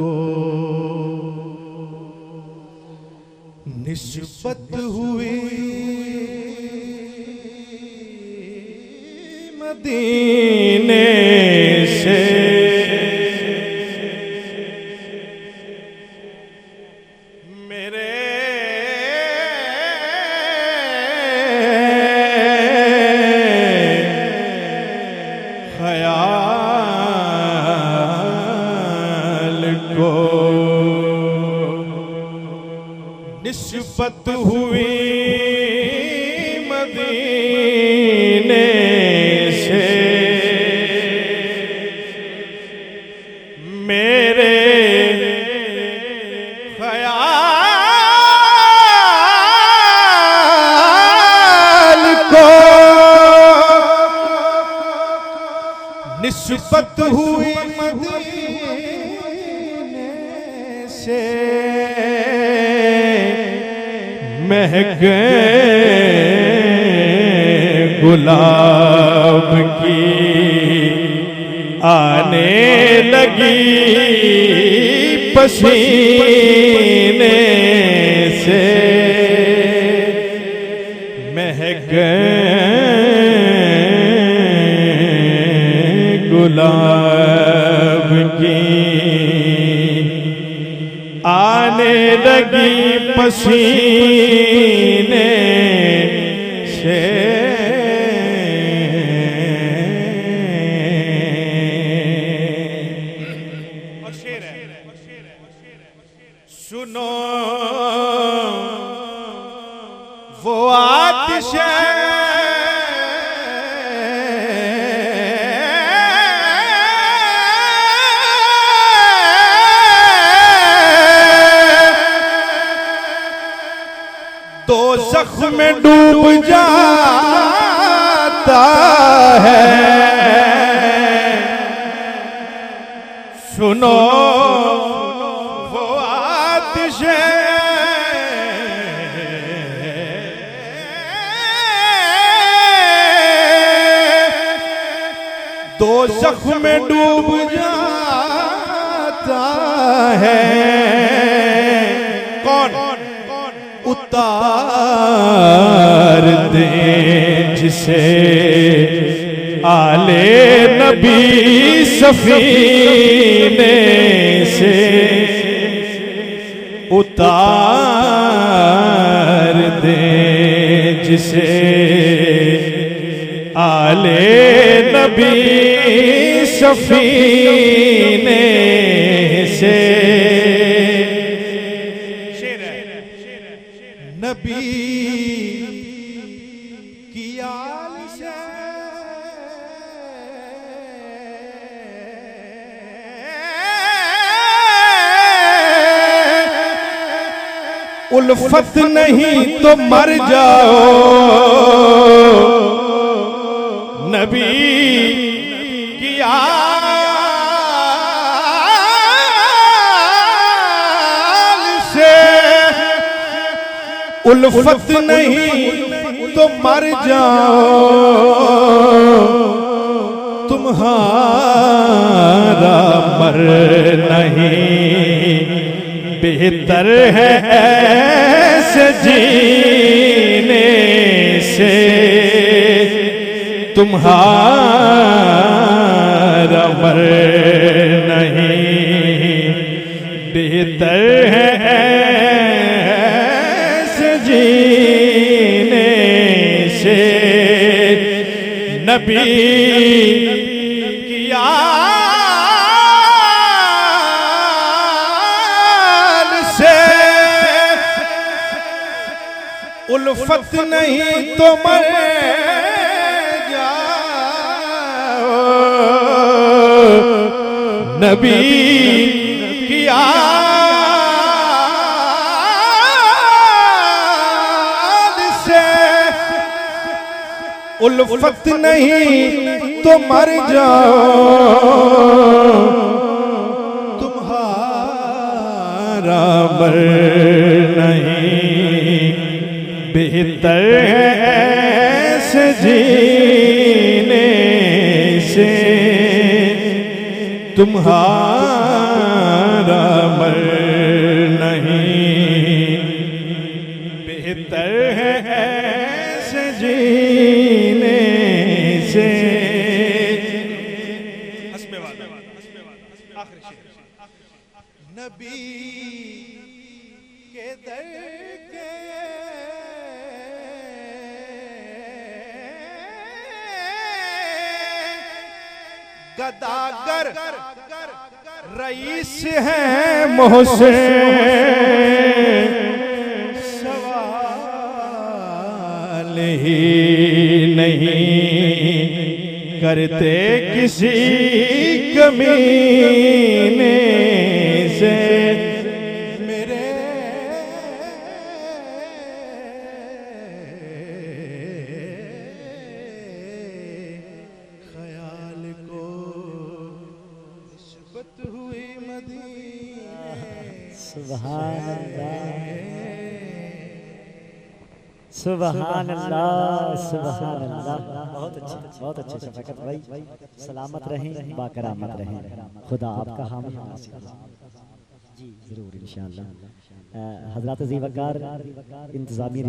को निस्बत हुई मदीने से। मेरे ख्याल को निस्बत हुई मदीने से। मेरे ख्याल को निस्बत हुई मदीने से। महके गुलाब की आने लगी पसीने से। महके गुलाब की आने लगी पसीने से। सुनो वो आतिश दोज़ख में डूब जाता है। सुनो वो आतिश दोज़ख में डूब जाता है। कौन उतार दे जिसे आले नबी सफीने से। उतार दे जिसे आले नबी सफीने से। नबी की आल से उल्फत नहीं तो मर जाओ। नबी की आल से उल्फत नहीं तो मर जाओ। तुम्हारा मर नहीं बेहतर है ऐसे जीने से। तुम्हारा मर नहीं बेहतर है ऐसे जीने से। नबी की आल से उल्फत नहीं तो मर जाओ। नबी की आल से उल्फत नहीं तो मर जाओ। तुम्हारा मर नहीं बेहतर है ऐसे जीने से। तुम्हारा अमल नहीं, बेहतर है ऐसे जीने से। नबी के दर के गदागर रईस है मोहसे सवाल ही नहीं करते किसी कमीने से। मेरे ख्याल को निस्बत हुई मदीने। सुभान अल्लाह, सुभान अल्लाह, सुभान अल्लाह। बहुत अच्छे शफकत भाई, सलामत रहें, बाकरामत रहें, खुदा आपका हामी नासिर। जी जरूर इंशाअल्लाह। हजरत ज़ी वक़ार इंतज़ामी